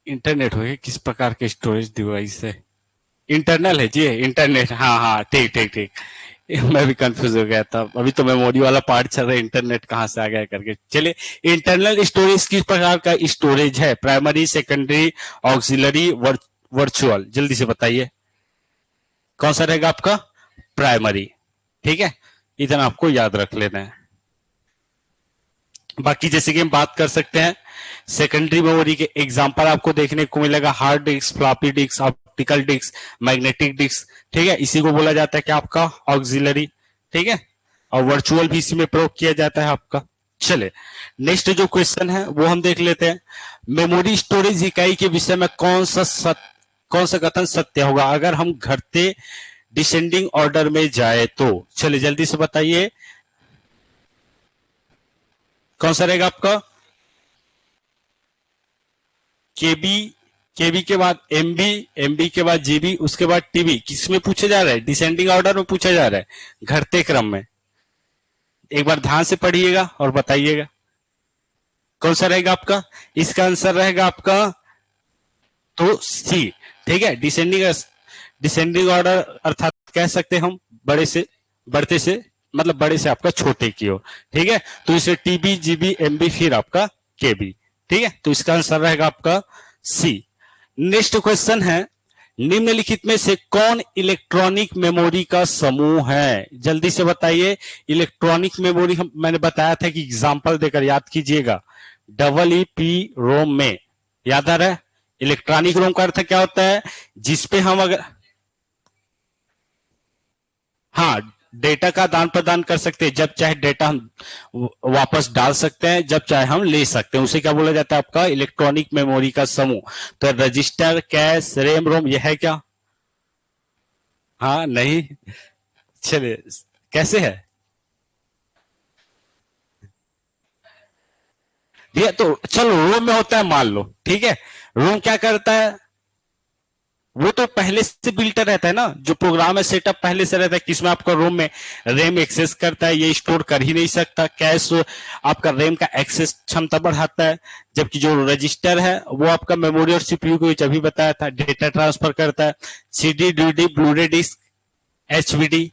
इंटरनेट हो किस प्रकार के स्टोरेज डिवाइस है, इंटरनल है जी, इंटरनेट, हाँ हाँ ठीक ठीक ठीक, मैं भी कंफ्यूज हो गया था, अभी तो मेमोरी वाला पार्ट चल रहा है, इंटरनेट कहां से आ गया करके। चलिए इंटरनल स्टोरेज किस प्रकार का स्टोरेज है, प्राइमरी, सेकेंडरी, ऑक्सिलरी, वर्चुअल, जल्दी से बताइए कौन सा रहेगा आपका, प्राइमरी, ठीक है। इतना आपको याद रख लेना है। बाकी जैसे कि हम बात कर सकते हैं सेकेंडरी मेमोरी के एग्जांपल आपको देखने को मिलेगा, hard disk, floppy disk, optical disk, magnetic disk, ठीक है। इसी को बोला जाता है क्या आपका ऑक्सिलरी, ठीक है। और वर्चुअल भी इसी में प्रयोग किया जाता है आपका। चले नेक्स्ट जो क्वेश्चन है वो हम देख लेते हैं, मेमोरी स्टोरेज इकाई के विषय में कौन सा कथन सत्य होगा अगर हम घटते डिसेंडिंग ऑर्डर में जाए तो। चलिए जल्दी से बताइए कौन सा रहेगा आपका, केबी, केबी के बाद एमबी, एमबी के बाद जीबी, उसके बाद टीबी। किसमें पूछा जा रहा है, डिसेंडिंग ऑर्डर में पूछा जा रहा है, घटते क्रम में। एक बार ध्यान से पढ़िएगा और बताइएगा कौन सा रहेगा आपका, इसका आंसर रहेगा आपका तो सी, ठीक है। डिसेंडिंग ऑर्डर अर्थात कह सकते हम बड़े से बढ़ते से, मतलब बड़े से आपका छोटे की ओर, ठीक है। तो इसे टीबी, जीबी, एमबी, फिर आपका केबी, ठीक है। तो इसका आंसर रहेगा आपका सी। नेक्स्ट क्वेश्चन है, निम्नलिखित में से कौन इलेक्ट्रॉनिक मेमोरी का समूह है, जल्दी से बताइए। इलेक्ट्रॉनिक मेमोरी हम मैंने बताया था कि एग्जांपल देकर याद कीजिएगा, डबल ई पी रोम में, याद आ रहा है। इलेक्ट्रॉनिक रोम का अर्थ क्या होता है, जिसपे हम अगर, हाँ, डेटा का आदान प्रदान कर सकते हैं, जब चाहे डेटा हम वापस डाल सकते हैं, जब चाहे हम ले सकते हैं, उसे क्या बोला जाता है आपका इलेक्ट्रॉनिक मेमोरी का समूह। तो रजिस्टर, कैश, रैम, रोम, यह है क्या, हाँ नहीं, चलिए कैसे है ये, तो चलो रोम में होता है मान लो, ठीक है। रोम क्या करता है, वो तो पहले से बिल्ट रहता है ना, जो प्रोग्राम है सेटअप पहले से रहता है, किसमें आपका रोम में रैम एक्सेस करता है, ये स्टोर कर ही नहीं सकता। कैश आपका रैम का एक्सेस क्षमता बढ़ाता है, जबकि जो रजिस्टर है वो आपका मेमोरी और सीपीयू को अभी बताया था डेटा ट्रांसफर करता है। CD, DVD, Blu-ray disk, HVD,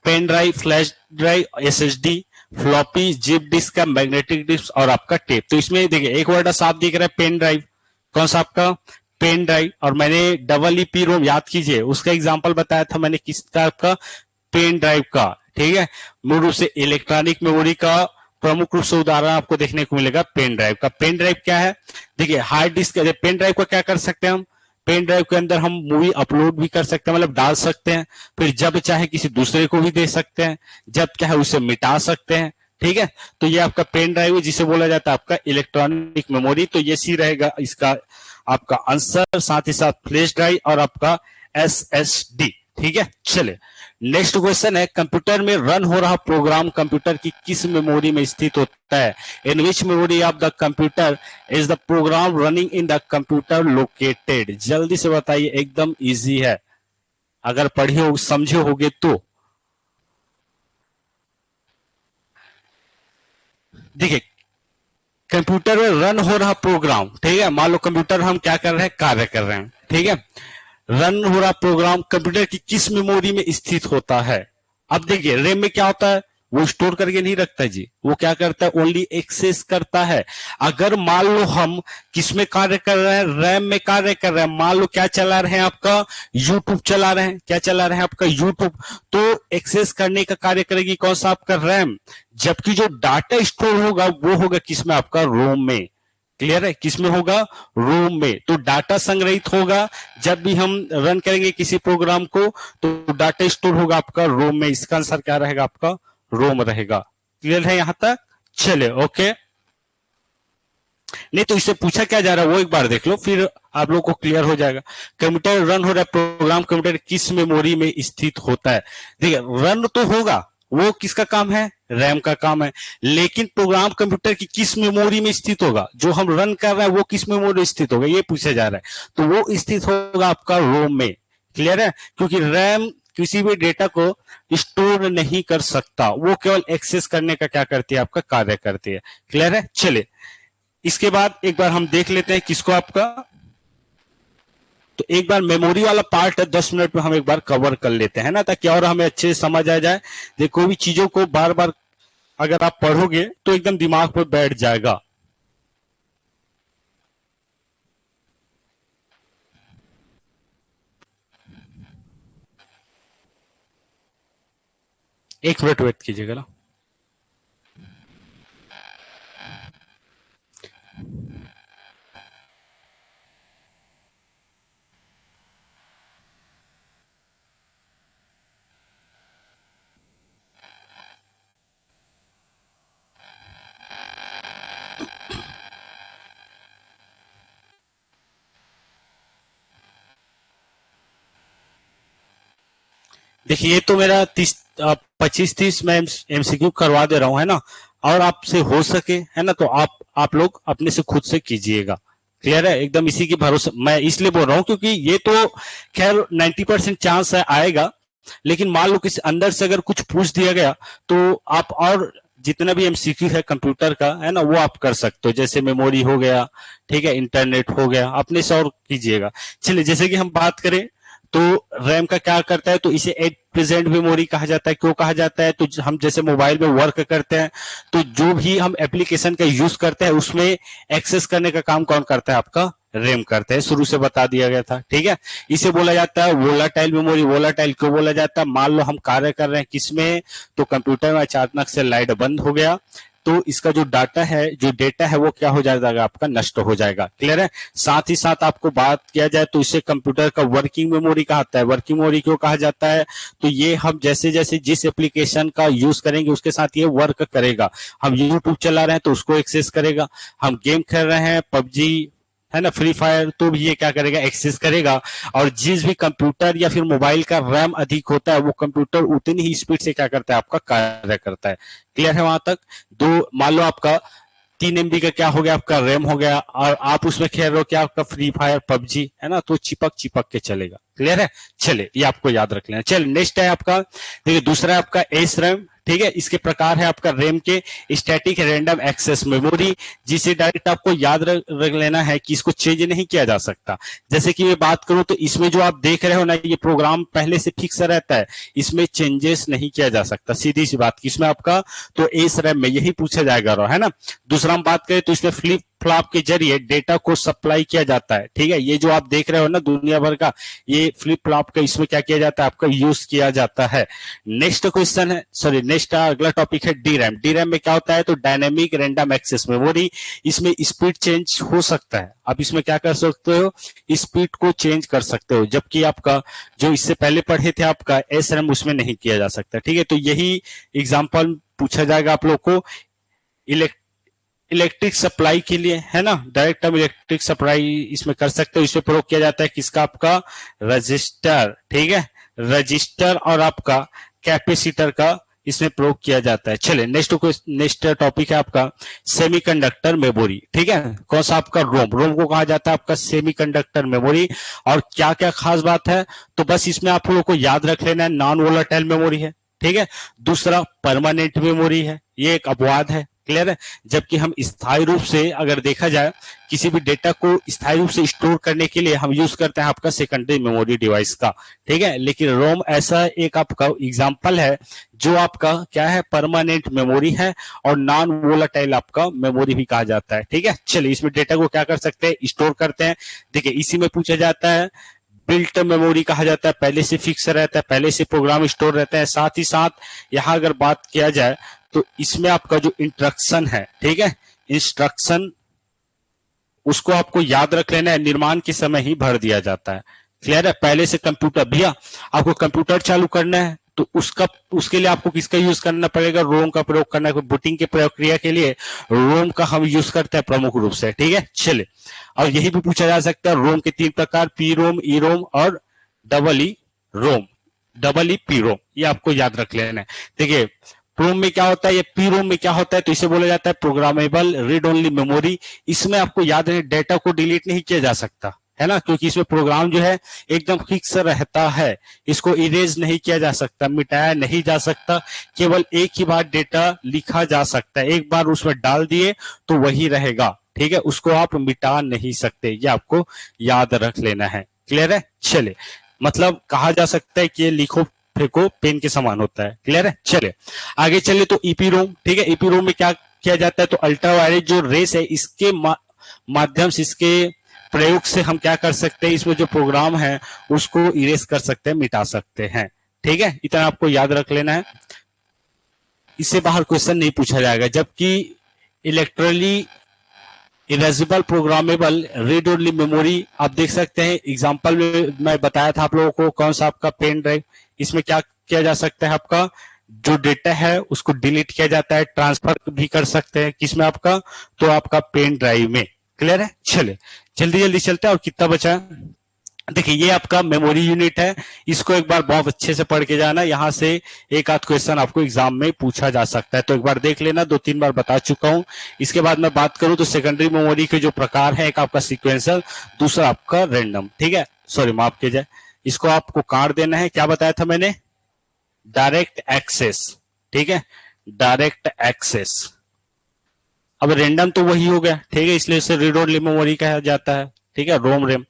pen drive, flash drive, SSD, floppy, zip disk का, मैग्नेटिक डिस्क और आपका टेप। तो इसमें देखिए एक वर्ड साफ दिख रहा है, पेन ड्राइव, कौन सा आपका पेन ड्राइव। और मैंने डबल ई पी रोम याद कीजिए, उसका एग्जांपल बताया था मैंने किसका, आपका पेन ड्राइव का, ठीक है। मूल रूप से इलेक्ट्रॉनिक मेमोरी का प्रमुख रूप से उदाहरण आपको देखने को मिलेगा पेन ड्राइव का। पेन ड्राइव क्या है, देखिए हार्ड डिस्क, पेन ड्राइव का क्या कर सकते हैं हम, पेन ड्राइव के अंदर हम मूवी अपलोड भी कर सकते हैं, मतलब डाल सकते हैं, फिर जब चाहे किसी दूसरे को भी दे सकते हैं, जब चाहे उसे मिटा सकते हैं, ठीक है। तो ये आपका पेन ड्राइव है, जिसे बोला जाता है आपका इलेक्ट्रॉनिक मेमोरी। तो ये सी रहेगा इसका आपका आंसर, साथ ही साथ फ्लैश ड्राइव और आपका एसएसडी, ठीक है। चले नेक्स्ट क्वेश्चन है, कंप्यूटर में रन हो रहा प्रोग्राम कंप्यूटर की किस मेमोरी में स्थित होता है? In which memory of the computer is the program running in the computer located? जल्दी से बताइए, एकदम इजी है, अगर पढ़े हो समझे होगे तो। देखिए, कंप्यूटर में रन हो रहा प्रोग्राम, ठीक है, मान लो कंप्यूटर हम क्या कर रहे हैं, कार्य कर रहे हैं, ठीक है, रन हो रहा प्रोग्राम कंप्यूटर की किस मेमोरी में स्थित होता है? अब देखिए, रैम में क्या होता है, वो स्टोर करके नहीं रखता जी, वो क्या करता है, ओनली एक्सेस करता है। अगर मान लो हम किस में कार्य कर रहे हैं, रैम में कार्य कर रहे हैं, मान लो क्या चला रहे हैं, आपका यूट्यूब चला रहे हैं, क्या चला रहे हैं, आपका यूट्यूब, तो एक्सेस करने का कार्य करेगी कौन सा, आपका रैम। जबकि जो डाटा स्टोर होगा वो होगा किसमें, आपका रोम में। क्लियर है, किसमें होगा, रोम में। तो डाटा संग्रहित होगा, जब भी हम रन करेंगे किसी प्रोग्राम को तो डाटा स्टोर होगा आपका रोम में। इसका आंसर क्या रहेगा, आपका रोम रहेगा। क्लियर है यहां तक? चले, ओके। नहीं तो इससे पूछा क्या जा रहा है वो एक बार देख लो, फिर आप लोग को क्लियर हो जाएगा। कंप्यूटर रन हो रहा है प्रोग्राम कंप्यूटर किस मेमोरी में स्थित होता है? देखिए, रन तो होगा, वो किसका काम है, रैम का काम है, लेकिन प्रोग्राम कंप्यूटर की किस मेमोरी में स्थित होगा, जो हम रन कर रहे हैं वो किस मेमोरी में स्थित होगा, ये पूछा जा रहा है। तो वो स्थित होगा आपका रोम में। क्लियर है, क्योंकि रैम किसी भी डेटा को स्टोर नहीं कर सकता, वो केवल एक्सेस करने का क्या करती है, आपका कार्य करती है। क्लियर है, चलिए इसके बाद एक बार हम देख लेते हैं किसको, आपका, तो एक बार मेमोरी वाला पार्ट है 10 मिनट में हम एक बार कवर कर लेते हैं ना, ताकि और हमें अच्छे से समझ आ जाए। देखो भी चीजों को बार बार अगर आप पढ़ोगे तो एकदम दिमाग पर बैठ जाएगा। एक मिनट वेट कीजिएगा ना। देखिए, ये तो मेरा 25-30 मैं एमसीक्यू करवा दे रहा हूं, है ना, और आपसे हो सके, है ना, तो आप लोग अपने से खुद से कीजिएगा। क्लियर है, एकदम इसी की भरोसे मैं इसलिए बोल रहा हूं क्योंकि ये तो खैर 90% चांस है आएगा, लेकिन मान लो किसी अंदर से अगर कुछ पूछ दिया गया तो आप और जितना भी एमसीक्यू है कंप्यूटर का, है ना, वो आप कर सकते हो, जैसे मेमोरी हो गया, ठीक है, इंटरनेट हो गया, अपने से और कीजिएगा। चलिए, जैसे कि हम बात करें तो रैम का क्या करता है, तो इसे एट प्रेजेंट मेमोरी कहा जाता है। क्यों कहा जाता है, तो हम जैसे मोबाइल में वर्क करते हैं तो जो भी हम एप्लीकेशन का यूज करते हैं उसमें एक्सेस करने का काम कौन करता है, आपका रैम करते हैं, शुरू से बता दिया गया था। ठीक है, इसे बोला जाता है वोलाटाइल मेमोरी। वोलाटाइल क्यों बोला जाता है, मान लो हम कार्य कर रहे हैं किसमें, तो कंप्यूटर में अचानक से लाइट बंद हो गया तो इसका जो डाटा है, जो डेटा है, वो क्या हो जाएगा, आपका नष्ट हो जाएगा। क्लियर है, साथ ही साथ आपको बात किया जाए तो इसे कंप्यूटर का वर्किंग मेमोरी कहता है। वर्किंग मेमोरी क्यों कहा जाता है, तो ये हम जैसे जैसे जिस एप्लीकेशन का यूज करेंगे उसके साथ ये वर्क करेगा। हम यूट्यूब चला रहे हैं तो उसको एक्सेस करेगा, हम गेम खेल रहे हैं पबजी, है ना, फ्री फायर, तो भी ये क्या करेगा, एक्सेस करेगा। और जिस भी कंप्यूटर या फिर मोबाइल का रैम अधिक होता है वो कंप्यूटर उतनी ही स्पीड से क्या करता है, आपका कार्य करता है। क्लियर है वहां तक? दो मान लो आपका 3 MB का क्या हो गया, आपका रैम हो गया, और आप उसमें खेल रहे हो क्या, आपका फ्री फायर पबजी, है ना, तो चिपक चिपक के चलेगा। क्लियर है, चले ये आपको याद रख लेना। चल नेक्स्ट है आपका, देखिए दूसरा है आपका एस रैम। ठीक है, इसके प्रकार है आपका रैम के, स्टैटिक रैंडम एक्सेस मेमोरी, जिसे डायरेक्ट आपको याद रख लेना है कि इसको चेंज नहीं किया जा सकता। जैसे कि मैं बात करूं तो इसमें जो आप देख रहे हो ना, ये प्रोग्राम पहले से फिक्स रहता है, इसमें चेंजेस नहीं किया जा सकता, सीधी सी बात। किसमें आपका, तो एस रैम में यही पूछा जाएगा, है ना। दूसरा हम बात करें तो इसमें फ्लिप फ्लॉप के जरिए डेटा को सप्लाई किया जाता है। ठीक है, ये जो आप देख रहे हो ना दुनिया भर का, ये फ्लिप फ्लॉप का इसमें क्या किया जाता है, आपका यूज किया जाता है। नेक्स्ट क्वेश्चन है, सॉरी नेक्स्ट अगला टॉपिक है डी रैम। डी रैम में क्या होता है, तो डायनेमिक रैंडम एक्सेस मेमोरी। इसमें स्पीड चेंज हो सकता है, आप इसमें क्या कर सकते हो, स्पीड को चेंज कर सकते हो, जबकि आपका जो इससे पहले पढ़े थे आपका एस रैम, उसमें नहीं किया जा सकता। ठीक है, तो यही एग्जाम्पल पूछा जाएगा आप लोग को इलेक्ट्रिक सप्लाई के लिए, है ना, डायरेक्ट हम इलेक्ट्रिक सप्लाई इसमें कर सकते हो। इसमें प्रयोग किया जाता है किसका, आपका रजिस्टर। ठीक है, रजिस्टर और आपका कैपेसिटर का इसमें प्रयोग किया जाता है। चलिए नेक्स्ट टॉपिक है आपका सेमीकंडक्टर मेमोरी। ठीक है, कौन सा आपका रोम को कहा जाता है आपका सेमीकंडक्टर मेमोरी। और क्या क्या खास बात है, तो बस इसमें आप लोगों को याद रख लेना है, नॉन वोलेटाइल मेमोरी है। ठीक है, दूसरा परमानेंट मेमोरी है, ये एक अपवाद है। क्लियर है, जबकि हम स्थायी रूप से अगर देखा जाए किसी भी डेटा को स्थायी रूप से स्टोर करने के लिए हम यूज करते हैं आपका सेकेंडरी मेमोरी डिवाइस का। ठीक है, लेकिन रोम ऐसा एक आपका एग्जांपल है जो आपका क्या है, परमानेंट मेमोरी है और नॉन वोलेटाइल आपका मेमोरी भी कहा जाता है। ठीक है, चलिए इसमें डेटा को क्या कर सकते हैं, स्टोर करते हैं। देखिए इसी में पूछा जाता है, बिल्ट मेमोरी कहा जाता है, पहले से फिक्स रहता है, पहले से प्रोग्राम स्टोर रहता है। साथ ही साथ यहां अगर बात किया जाए तो इसमें आपका जो इंस्ट्रक्शन है, ठीक है, इंस्ट्रक्शन उसको आपको याद रख लेना है, निर्माण के समय ही भर दिया जाता है। क्लियर है, पहले से कंप्यूटर, भैया आपको कंप्यूटर चालू करना है तो उसके लिए आपको किसका यूज करना पड़ेगा, रोम का प्रयोग करना है। बूटिंग की प्रक्रिया के लिए रोम का हम यूज करते हैं प्रमुख रूप से। ठीक है, चलिए, और यही भी पूछा जा सकता है, रोम के 3 प्रकार, पी रोम, ई रोम और डबल ई रोम, डबल ई पी रोम, ये आपको याद रख लेना है। देखिए रोम में क्या होता है, ये पी रोम में क्या होता है, तो इसे बोला जाता है प्रोग्रामेबल रीड ओनली मेमोरी। इसमें आपको याद है डेटा को डिलीट नहीं किया जा सकता है ना, क्योंकि इसमें प्रोग्राम जो है एकदम फिक्स रहता है, इसको इरेज नहीं किया जा सकता, मिटाया नहीं जा सकता, केवल एक ही बार डेटा लिखा जा सकता है, एक बार उसमें डाल दिए तो वही रहेगा। ठीक है, उसको आप मिटा नहीं सकते, ये आपको याद रख लेना है। क्लियर है, चले, मतलब कहा जा सकता है कि ये लिखो फेंको पेन के समान होता है। क्लियर है, चले आगे चले तो ईपी रोम। ठीक है, ईपी रोम में क्या किया जाता है, तो अल्ट्रावायलेट जो रेस है इसके माध्यम से, इसके प्रयोग से हम क्या कर सकते हैं, इसमें जो प्रोग्राम है उसको इरेज कर सकते हैं, मिटा सकते हैं। ठीक है, इतना आपको याद रख लेना है, इससे बाहर क्वेश्चन नहीं पूछा जाएगा। जबकि electronically erasable programmable read only memory आप देख सकते हैं, एग्जांपल में मैं बताया था आप लोगों को, कौन सा आपका पेन ड्राइव, इसमें क्या किया जा सकता है, आपका जो डेटा है उसको डिलीट किया जाता है, ट्रांसफर भी कर सकते हैं, किसमें आपका, तो आपका पेन ड्राइव में। क्लियर है, चले जल्दी जल्दी चलते हैं, और कितना बचा, देखिए ये आपका मेमोरी यूनिट है, इसको एक बार बहुत अच्छे से पढ़ के जाना, यहां से एक आध क्वेश्चन आपको एग्जाम में पूछा जा सकता है, तो एक बार देख लेना, 2-3 बार बता चुका हूं। इसके बाद मैं बात करूं तो सेकेंडरी मेमोरी के जो प्रकार है, एक आपका सीक्वेंशियल, दूसरा आपका रैंडम। ठीक है, सॉरी माफ कीजिए, इसको आपको काट देना है, क्या बताया था मैंने, डायरेक्ट एक्सेस। ठीक है, डायरेक्ट एक्सेस। अब रैंडम तो वही हो गया, ठीक है, इसलिए इसे रीड ओनली मेमोरी कहा जाता है। ठीक है, रोम रैम।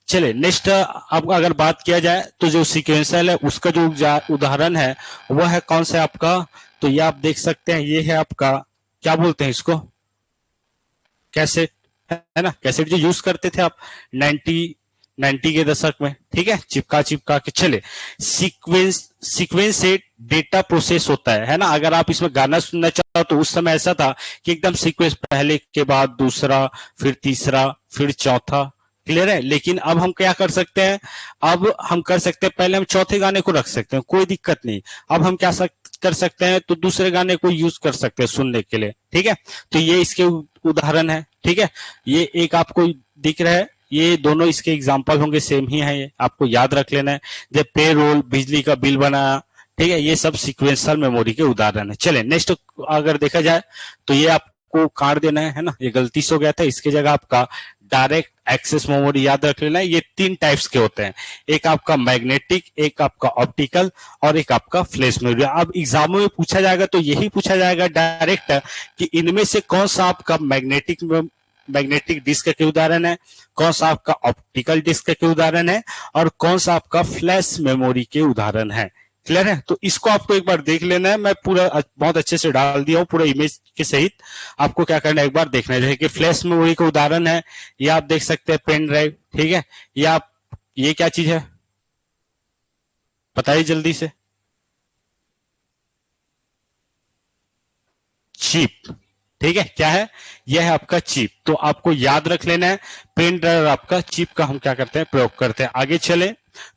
चलिए नेक्स्ट, अब अगर बात किया जाए तो जो सीक्वेंशियल है उसका जो उदाहरण है वह है कौन सा आपका, तो ये आप देख सकते हैं, ये है आपका, क्या बोलते हैं इसको, कैसेट, है ना, कैसेट जो यूज करते थे आप 90 के दशक में। ठीक है, चिपका के। चले सीक्वेंस से डेटा प्रोसेस होता है ना, अगर आप इसमें गाना सुनना चाहो तो उस समय ऐसा था कि एकदम सीक्वेंस, पहले के बाद दूसरा, फिर तीसरा, फिर चौथा। क्लियर है, लेकिन अब हम क्या कर सकते हैं, अब हम कर सकते हैं, पहले हम चौथे गाने को रख सकते हैं, कोई दिक्कत नहीं। अब हम क्या कर सकते हैं, तो दूसरे गाने को यूज कर सकते हैं सुनने के लिए। ठीक है, तो ये इसके उदाहरण है। ठीक है, ये एक आपको दिख रहा है, ये दोनों इसके एग्जाम्पल होंगे, सेम ही है, ये आपको याद रख लेना है। जब पे रोल, बिजली का बिल बनाया, ठीक है, ये सब सीक्वेंशियल मेमोरी के उदाहरण है। चले नेक्स्ट अगर देखा जाए तो ये आपको काट देना है ना, ये गलती से हो गया था, इसकी जगह आपका डायरेक्ट एक्सेस मेमोरी याद रख लेना है। ये 3 टाइप्स के होते हैं, एक आपका मैग्नेटिक, एक आपका ऑप्टिकल और एक आपका फ्लैश मेमोरी। अब एग्जामों में पूछा जाएगा तो यही पूछा जाएगा डायरेक्ट कि इनमें से कौन सा आपका मैग्नेटिक डिस्क के उदाहरण है, कौन सा आपका ऑप्टिकल डिस्क के उदाहरण है, और कौन सा आपका फ्लैश मेमोरी के उदाहरण है। क्लियर है, तो इसको आपको एक बार देख लेना है, मैं पूरा बहुत अच्छे से डाल दिया हूं, पूरा इमेज के सहित। आपको क्या करना है, एक बार देखना है। जैसे कि फ्लैश मेमोरी का उदाहरण है, ये आप देख सकते हैं पेन ड्राइव। ठीक है, ये क्या चीज है, बताइए जल्दी से, चिप। ठीक है, क्या है, यह है आपका चिप, तो आपको याद रख लेना है, पेन ड्राइव आपका चिप का हम क्या करते हैं, प्रयोग करते हैं। आगे चले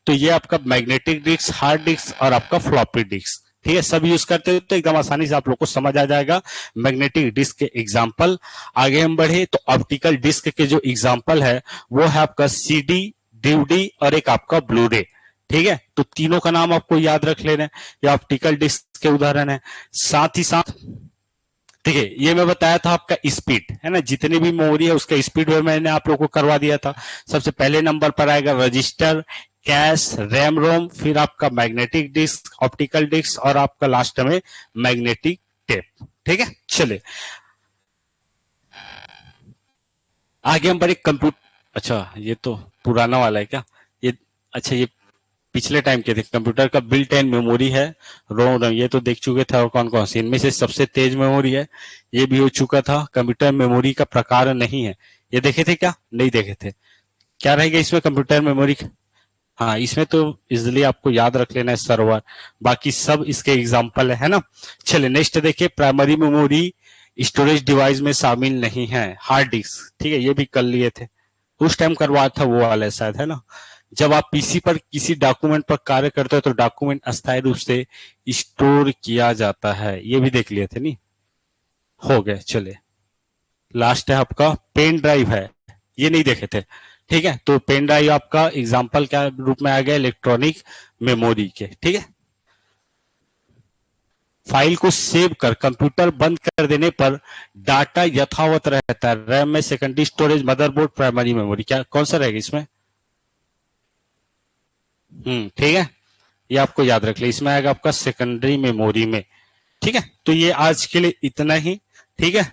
तो ये आपका मैग्नेटिक डिस्क, हार्ड डिस्क और आपका फ्लॉपी डिस्क। ठीक है, सब यूज करते हो तो एकदम आसानी से आप लोग को समझ आ जाएगा मैग्नेटिक डिस्क के एग्जाम्पल। आगे हम बढ़े तो ऑप्टिकल डिस्क के जो एग्जाम्पल है वो है आपका सीडी, डीवीडी और एक आपका ब्लू रे। ठीक है, तो तीनों का नाम आपको याद रख लेना है, ये ऑप्टिकल डिस्क के उदाहरण है। साथ ही साथ ठीक है, ये मैं बताया था आपका स्पीड है ना, जितनी भी मेमोरी है उसका स्पीड में मैंने आप लोगों को करवा दिया था। सबसे पहले नंबर पर आएगा रजिस्टर, कैश, रैम रोम, फिर आपका मैग्नेटिक डिस्क, ऑप्टिकल डिस्क और आपका लास्ट में मैग्नेटिक टेप। ठीक है, चले आगे हम बढ़े कंप्यूटर। अच्छा ये तो पुराना वाला है क्या ये? अच्छा ये पिछले टाइम के थे। कंप्यूटर का बिल्ट इन मेमोरी है, रोम, ये तो देख चुके थे। और कौन कौन सी इनमें से सबसे तेज मेमोरी है, ये भी हो चुका था। कंप्यूटर मेमोरी का प्रकार नहीं है, ये देखे थे क्या? नहीं देखे थे। क्या रहेगा इसमें कंप्यूटर मेमोरी? हाँ इसमें तो इजिली आपको याद रख लेना है सर्वर, बाकी सब इसके एग्जाम्पल है ना। चलिए नेक्स्ट देखिए, प्राइमरी मेमोरी स्टोरेज डिवाइस में शामिल नहीं है, हार्ड डिस्क। ठीक है, ये भी कर लिए थे उस टाइम, करवाया था वो वाला शायद है ना। जब आप पीसी पर किसी डॉक्यूमेंट पर कार्य करते हो तो डॉक्यूमेंट अस्थायी रूप से स्टोर किया जाता है, ये भी देख लिए थे नहीं। हो गए, चलिए लास्ट है आपका पेन ड्राइव है, ये नहीं देखे थे। ठीक है, तो पेन ड्राइव आपका एग्जाम्पल क्या रूप में आ गया? इलेक्ट्रॉनिक मेमोरी के। ठीक है, फाइल को सेव कर कंप्यूटर बंद कर देने पर डाटा यथावत रहता है। रैम में secondary storage, motherboard, primary memory, क्या कौन सा रहेगा इसमें? ठीक है, ये आपको याद रख ले, इसमें आएगा आपका सेकेंडरी मेमोरी में। ठीक है, तो ये आज के लिए इतना ही। ठीक है,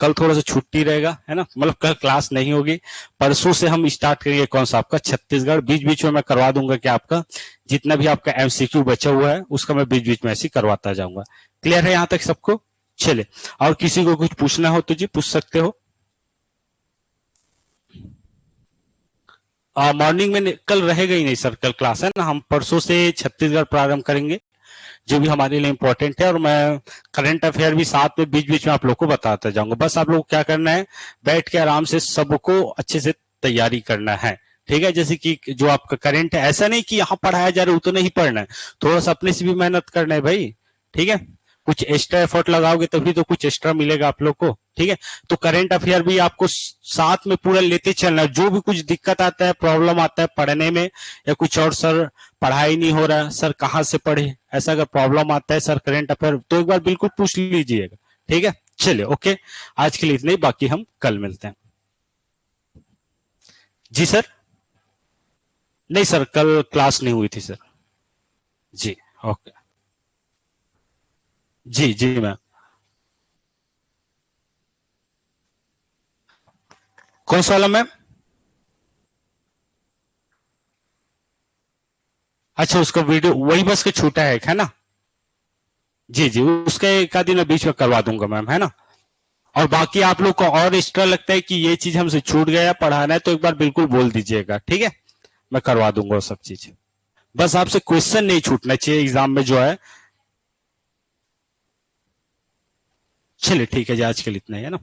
कल थोड़ा सा छुट्टी रहेगा है ना, मतलब कल क्लास नहीं होगी। परसों से हम स्टार्ट करेंगे कौन सा आपका छत्तीसगढ़। बीच बीच में मैं करवा दूंगा कि आपका जितना भी आपका एमसीक्यू बचा हुआ है उसका मैं बीच बीच में ऐसे करवाता जाऊंगा। क्लियर है यहाँ तक सबको? चले, और किसी को कुछ पूछना हो तो जी पूछ सकते हो। मॉर्निंग में कल रहेगा ही नहीं सर, कल क्लास है ना। हम परसों से छत्तीसगढ़ प्रारंभ करेंगे, जो भी हमारे लिए इंपॉर्टेंट है। और मैं करंट अफेयर भी साथ में बीच बीच में आप लोग को बताता जाऊंगा। बस आप लोग को क्या करना है, बैठ के आराम से सबको अच्छे से तैयारी करना है। ठीक है, जैसे कि जो आपका करंट है, ऐसा नहीं कि यहाँ पढ़ाया जा रहा है उतना ही पढ़ना है, थोड़ा सा अपने से भी मेहनत करना है भाई। ठीक है, कुछ एक्स्ट्रा एफर्ट लगाओगे तभी तो कुछ एक्स्ट्रा मिलेगा आप लोग को। ठीक है, तो करंट अफेयर भी आपको साथ में पूरा लेते चलना है। जो भी कुछ दिक्कत आता है, प्रॉब्लम आता है पढ़ने में, या कुछ और सर पढ़ाई नहीं हो रहा, सर कहाँ से पढ़े, ऐसा अगर प्रॉब्लम आता है सर करंट अफेयर, तो एक बार बिल्कुल पूछ लीजिएगा। ठीक है, चलिए ओके, आज के लिए इतना ही, बाकी हम कल मिलते हैं। जी सर, नहीं सर कल क्लास नहीं हुई थी सर। जी ओके, जी जी मैम। कौन सा वाला मैम? अच्छा उसका वीडियो वही बस के छूटा है ना? जी जी, उसका एक आध दिन मैं बीच में करवा दूंगा मैम, है ना। और बाकी आप लोग को और एक्स्ट्रा लगता है कि ये चीज हमसे छूट गया पढ़ाना है, तो एक बार बिल्कुल बोल दीजिएगा। ठीक है, मैं करवा दूंगा वो सब चीज। बस आपसे क्वेश्चन नहीं छूटना चाहिए एग्जाम में जो है। चलिए ठीक है जी, आज के लिए इतना ही है ना।